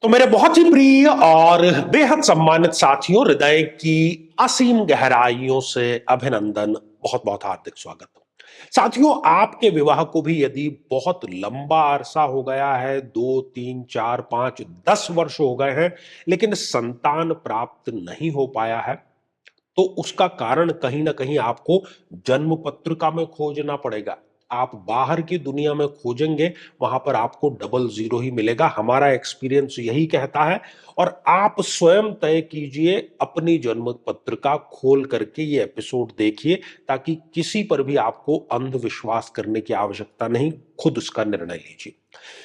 तो मेरे बहुत ही प्रिय और बेहद सम्मानित साथियों, हृदय की असीम गहराइयों से अभिनंदन, बहुत बहुत हार्दिक स्वागत। साथियों, आपके विवाह को भी यदि बहुत लंबा अरसा हो गया है, 2 3 4 5 10 वर्ष हो गए हैं, लेकिन संतान प्राप्त नहीं हो पाया है, तो उसका कारण कहीं ना कहीं आपको जन्म पत्रिका में खोजना पड़ेगा। आप बाहर की दुनिया में खोजेंगे, वहां पर आपको डबल जीरो ही मिलेगा। हमारा एक्सपीरियंस यही कहता है। और आप स्वयं तय कीजिए, अपनी जन्म पत्रिका खोल करके ये एपिसोड देखिए, ताकि किसी पर भी आपको अंधविश्वास करने की आवश्यकता नहीं, खुद उसका निर्णय लीजिए।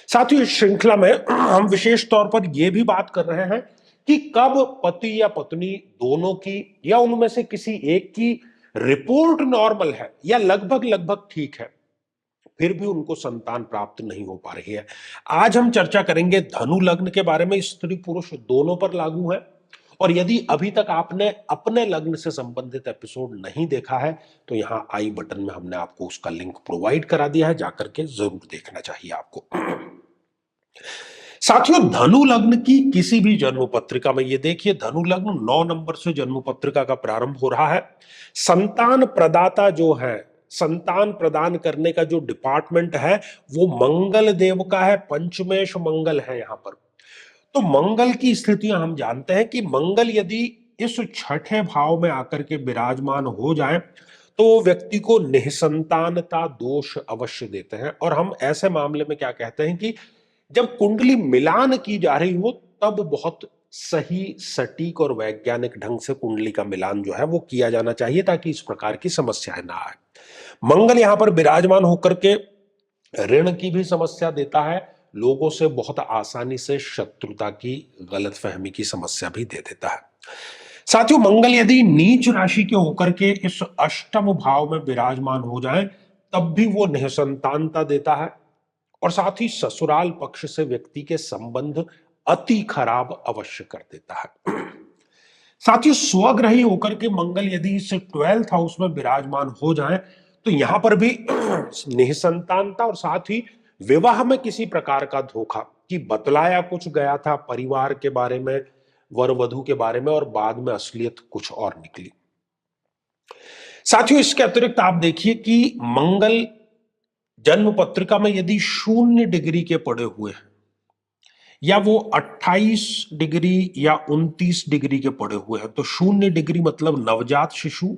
साथियों, इस श्रृंखला में हम विशेष तौर पर यह भी बात कर रहे हैं कि कब पति या पत्नी दोनों की या उनमें से किसी एक की रिपोर्ट नॉर्मल है या लगभग लगभग ठीक है, फिर भी उनको संतान प्राप्त नहीं हो पा रही है। आज हम चर्चा करेंगे धनु लग्न के बारे में। स्त्री पुरुष दोनों पर लागू है। और यदि अभी तक आपने अपने लग्न से संबंधित एपिसोड नहीं देखा है, तो यहां आई बटन में हमने आपको उसका लिंक प्रोवाइड करा दिया है, जाकर के जरूर देखना चाहिए आपको। साथियों, धनु लग्न की किसी भी जन्म पत्रिका में ये देखिए, धनु लग्न 9 नंबर से जन्म पत्रिका का प्रारंभ हो रहा है। संतान प्रदाता जो है, संतान प्रदान करने का जो डिपार्टमेंट है, वो मंगल देव का है। पंचमेश मंगल है यहां पर। तो मंगल की स्थितियां हम जानते हैं कि मंगल यदि इस छठे भाव में आकर के विराजमान हो जाए, तो व्यक्ति को निःसंतानता दोष अवश्य देते हैं। और हम ऐसे मामले में क्या कहते हैं कि जब कुंडली मिलान की जा रही हो, तब बहुत सही, सटीक और वैज्ञानिक ढंग से कुंडली का मिलान जो है वो किया जाना चाहिए, ताकि इस प्रकार की समस्याएं ना आए। मंगल यहां पर विराजमान होकर के ऋण की भी समस्या देता है, लोगों से बहुत आसानी से शत्रुता की, गलतफहमी की समस्या भी दे देता है। साथियों, मंगल यदि नीच राशि के होकर के इस अष्टम भाव में विराजमान हो जाए, तब भी वो निःसंतानता देता है। और साथ ही ससुराल पक्ष से व्यक्ति के संबंध अति खराब अवश्य कर देता है। साथ ही स्वग्रही होकर के मंगल यदि इस 12th हाउस में विराजमान हो जाए, तो यहां पर भी निःसंतानता और साथ ही विवाह में किसी प्रकार का धोखा, कि बतलाया कुछ गया था परिवार के बारे में, वर वधु के बारे में, और बाद में असलियत कुछ और निकली। साथियों, इसके अतिरिक्त आप देखिए कि मंगल जन्म पत्रिका में यदि 0 डिग्री के पड़े हुए हैं, या वो 28 डिग्री या 29 डिग्री के पड़े हुए हैं, तो 0 डिग्री मतलब नवजात शिशु,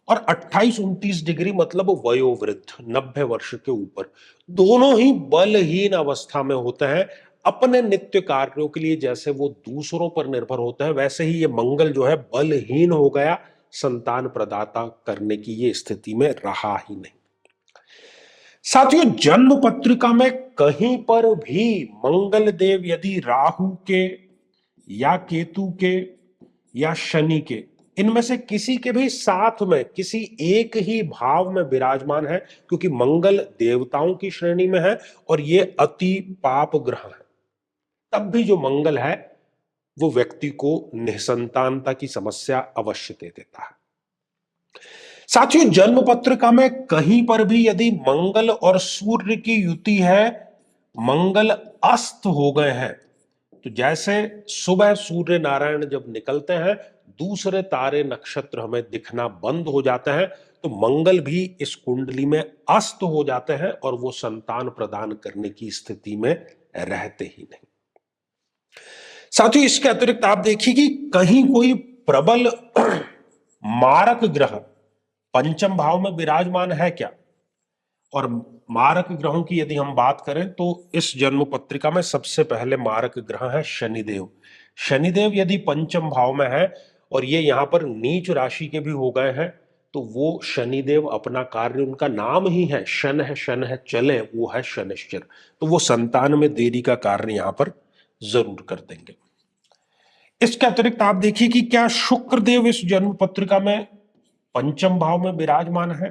और 28 29 डिग्री मतलब वयोवृद्ध, 90 वर्ष के ऊपर। दोनों ही बलहीन अवस्था में होते हैं। अपने नित्य कार्यों के लिए जैसे वो दूसरों पर निर्भर होते हैं, वैसे ही ये मंगल जो है बलहीन हो गया, संतान प्रदाता करने की ये स्थिति में रहा ही नहीं। साथियों, जन्म पत्रिका में कहीं पर भी मंगल देव यदि राहु के या केतु के या शनि के, इनमें से किसी के भी साथ में किसी एक ही भाव में विराजमान है, क्योंकि मंगल देवताओं की श्रेणी में है और ये अति पाप ग्रह है, तब भी जो मंगल है वो व्यक्ति को निःसंतानता की समस्या अवश्य दे देता है। साथियों, जन्म पत्रिका में कहीं पर भी यदि मंगल और सूर्य की युति है, मंगल अस्त हो गए हैं, तो जैसे सुबह सूर्य नारायण जब निकलते हैं, दूसरे तारे नक्षत्र हमें दिखना बंद हो जाते हैं, तो मंगल भी इस कुंडली में अस्त हो जाते हैं और वो संतान प्रदान करने की स्थिति में रहते ही नहीं। साथियों, इसके अतिरिक्त आप देखिए कि कहीं कोई प्रबल मारक ग्रह पंचम भाव में विराजमान है क्या। और मारक ग्रहों की यदि हम बात करें, तो इस जन्म पत्रिका में सबसे पहले मारक ग्रह है शनिदेव। शनिदेव यदि पंचम भाव में है और ये यहां पर नीच राशि के भी हो गए हैं, तो वो शनिदेव अपना कार्य, उनका नाम ही है शन है चले, वो है शनिश्चर, तो वो संतान में देरी का कार्य यहां पर जरूर कर देंगे। इसके अतिरिक्त आप देखिए कि क्या शुक्रदेव इस जन्म पत्रिका में पंचम भाव में विराजमान है,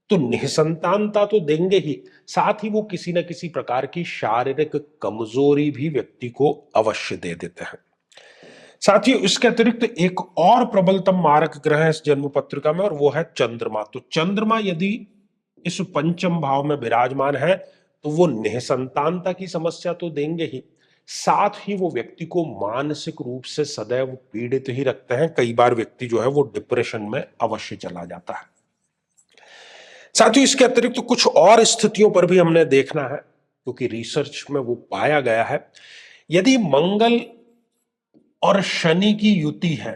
तो निःसंतानता तो देंगे ही, साथ ही वो किसी न किसी प्रकार की शारीरिक कमजोरी भी व्यक्ति को अवश्य दे देते हैं। साथ ही इसके अतिरिक्त एक और प्रबलतम मारक ग्रह है इस जन्म पत्रिका में, और वो है चंद्रमा। तो चंद्रमा यदि इस पंचम भाव में विराजमान है, तो वो निःसंतानता की समस्या तो देंगे ही, साथ ही वो व्यक्ति को मानसिक रूप से सदैव पीड़ित ही रखते हैं। कई बार व्यक्ति जो है वो डिप्रेशन में अवश्य चला जाता है। साथियों, इसके अतिरिक्त तो कुछ और स्थितियों पर भी हमने देखना है, क्योंकि रिसर्च में वो पाया गया है। यदि मंगल और शनि की युति है,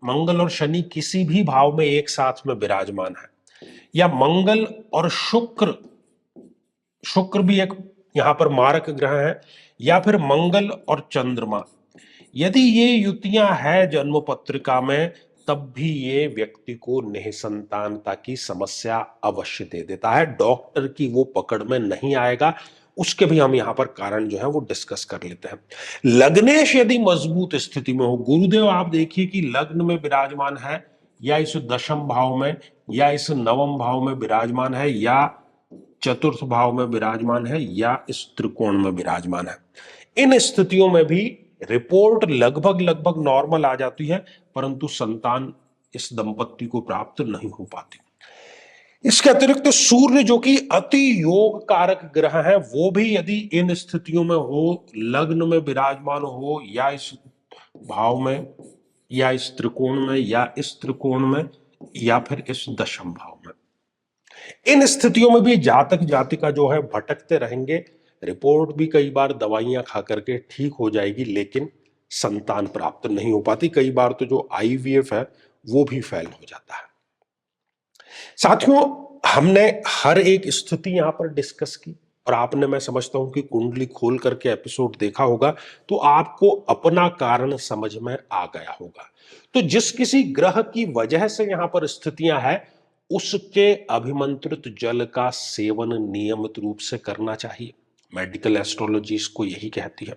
मंगल और शनि किसी भी भाव में एक साथ में विराजमान है, या मंगल और शुक्र, शुक्र भी एक यहां पर मारक ग्रह है, या फिर मंगल और चंद्रमा, यदि ये युतियां है जन्म पत्रिका में, तब भी ये व्यक्ति को निसंतानता की समस्या अवश्य दे देता है। डॉक्टर की वो पकड़ में नहीं आएगा। उसके भी हम यहां पर कारण जो है वो डिस्कस कर लेते हैं। लग्नेश यदि मजबूत स्थिति में हो, गुरुदेव आप देखिए कि लग्न में विराजमान है, या इस दशम भाव में, या इस नवम भाव में विराजमान है, या चतुर्थ भाव में विराजमान है, या इस त्रिकोण में विराजमान है, इन स्थितियों में भी रिपोर्ट लगभग लगभग नॉर्मल आ जाती है, परंतु संतान इस दंपत्ति को प्राप्त नहीं हो पाती। इसके अतिरिक्त तो सूर्य जो कि अति योग कारक ग्रह है, वो भी यदि इन स्थितियों में हो, लग्न में विराजमान हो, या इस भाव में, या इस त्रिकोण में, या इस त्रिकोण में, या फिर इस दशम भाव में, इन स्थितियों में भी जातक जातिका जो है भटकते रहेंगे। रिपोर्ट भी कई बार दवाइयां खा करके ठीक हो जाएगी, लेकिन संतान प्राप्त नहीं हो पाती। कई बार तो जो आईवीएफ है वो भी फेल हो जाता है। साथियों, हमने हर एक स्थिति यहां पर डिस्कस की, और आपने, मैं समझता हूं कि कुंडली खोल करके एपिसोड देखा होगा, तो आपको अपना कारण समझ में आ गया होगा। तो जिस किसी ग्रह की वजह से यहां पर स्थितियां हैं, उसके अभिमंत्रित जल का सेवन नियमित रूप से करना चाहिए। मेडिकल एस्ट्रोलॉजी इसको यही कहती है।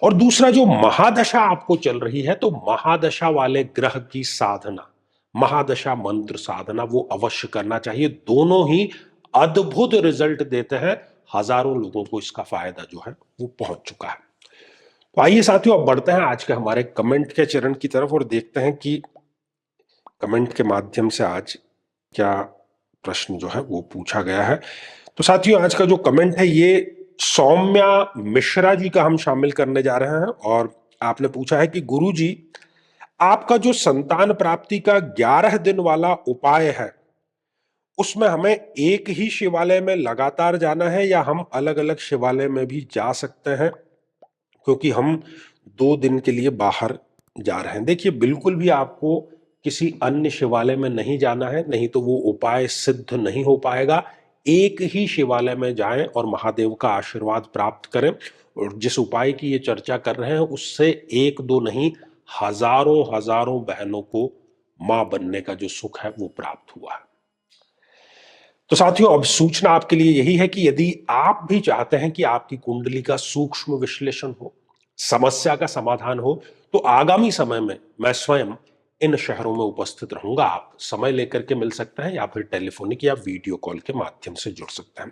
और दूसरा, जो महादशा आपको चल रही है, तो महादशा वाले ग्रह की साधना, महादशा मंत्र साधना वो अवश्य करना चाहिए। दोनों ही अद्भुत रिजल्ट देते हैं। हजारों लोगों को इसका फायदा जो है वो पहुंच चुका है। तो आइए साथियों, अब बढ़ते हैं आज के हमारे कमेंट के चरण की तरफ, और देखते हैं कि कमेंट के माध्यम से आज क्या प्रश्न जो है वो पूछा गया है। तो साथियों, आज का जो कमेंट है ये सौम्या मिश्रा जी का हम शामिल करने जा रहे हैं, और आपने पूछा है कि गुरुजी, आपका जो संतान प्राप्ति का 11 दिन वाला उपाय है, उसमें हमें एक ही शिवालय में लगातार जाना है, या हम अलग अलग शिवालय में भी जा सकते हैं, क्योंकि हम 2 दिन के लिए बाहर जा रहे हैं। देखिए, बिल्कुल भी आपको किसी अन्य शिवालय में नहीं जाना है, नहीं तो वो उपाय सिद्ध नहीं हो पाएगा। एक ही शिवालय में जाएं और महादेव का आशीर्वाद प्राप्त करें। और जिस उपाय की ये चर्चा कर रहे हैं, उससे एक दो नहीं, हजारों हजारों बहनों को मां बनने का जो सुख है वो प्राप्त हुआ है। तो साथियों, अब सूचना आपके लिए यही है कि यदि आप भी चाहते हैं कि आपकी कुंडली का सूक्ष्म विश्लेषण हो, समस्या का समाधान हो, तो आगामी समय में मैं स्वयं इन शहरों में उपस्थित रहूंगा। आप समय लेकर के मिल सकते हैं, या फिर टेलीफोनिक या वीडियो कॉल के माध्यम से जुड़ सकते हैं।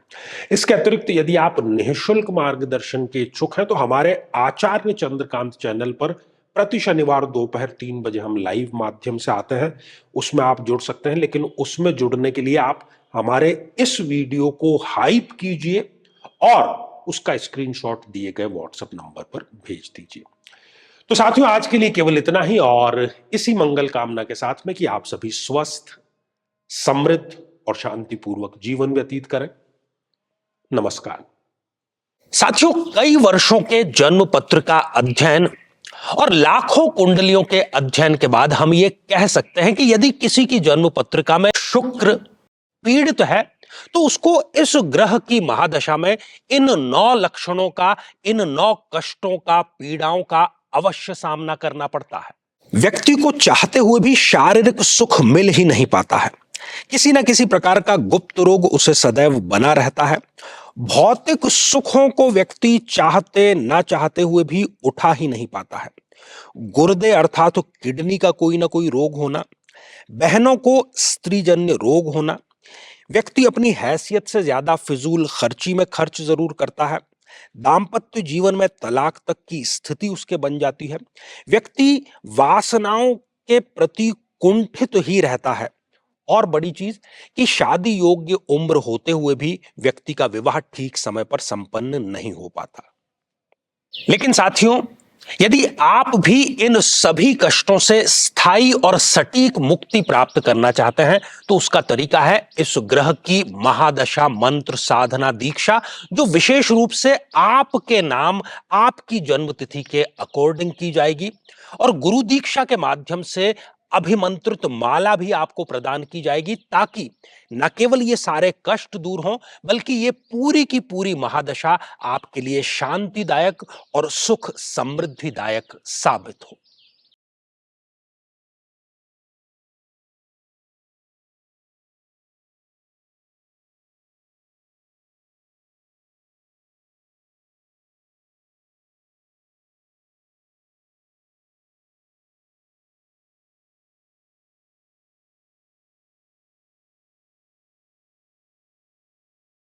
इसके अतिरिक्त यदि आप निःशुल्क मार्गदर्शन के इच्छुक हैं, तो हमारे आचार्य चंद्रकांत चैनल पर प्रति शनिवार दोपहर 3 बजे हम लाइव माध्यम से आते हैं, उसमें आप जुड़ सकते हैं। लेकिन उसमें जुड़ने के लिए आप हमारे इस वीडियो को हाइप कीजिए और उसका स्क्रीनशॉट दिए गए व्हाट्सएप नंबर पर भेज दीजिए। तो साथियों, आज के लिए केवल इतना ही, और इसी मंगल कामना के साथ में कि आप सभी स्वस्थ, समृद्ध और शांतिपूर्वक जीवन व्यतीत करें। नमस्कार। साथियों, कई वर्षों के जन्म पत्र का अध्ययन और लाखों कुंडलियों के अध्ययन के बाद हम ये कह सकते हैं कि यदि किसी की जन्म पत्रिका में शुक्र पीड़ित है, तो उसको इस ग्रह की महादशा में इन 9 लक्षणों का, इन 9 कष्टों का, पीड़ाओं का अवश्य सामना करना पड़ता है। व्यक्ति को चाहते हुए भी शारीरिक सुख मिल ही नहीं पाता है। किसी ना किसी प्रकार का गुप्त रोग उसे सदैव बना रहता है। भौतिक सुखों को व्यक्ति चाहते ना चाहते हुए भी उठा ही नहीं पाता है। गुर्दे अर्थात किडनी का कोई ना कोई रोग होना, बहनों को स्त्रीजन्य रोग होना, व्यक्ति अपनी हैसियत से ज्यादा फिजूल खर्ची में खर्च जरूर करता है, दाम्पत्य जीवन में तलाक तक की स्थिति उसके बन जाती है, व्यक्ति वासनाओं के प्रति कुंठित ही रहता है, और बड़ी चीज कि शादी योग्य उम्र होते हुए भी व्यक्ति का विवाह ठीक समय पर संपन्न नहीं हो पाता। लेकिन साथियों, यदि आप भी इन सभी कष्टों से स्थायी और सटीक मुक्ति प्राप्त करना चाहते हैं तो उसका तरीका है इस ग्रह की महादशा मंत्र साधना दीक्षा, जो विशेष रूप से आपके नाम, आपकी जन्मतिथि के अकॉर्डिंग की जाएगी। और गुरु दीक्षा के माध्यम से अभिमंत्रित माला भी आपको प्रदान की जाएगी, ताकि न केवल ये सारे कष्ट दूर हों, बल्कि ये पूरी की पूरी महादशा आपके लिए शांतिदायक और सुख समृद्धिदायक साबित हो।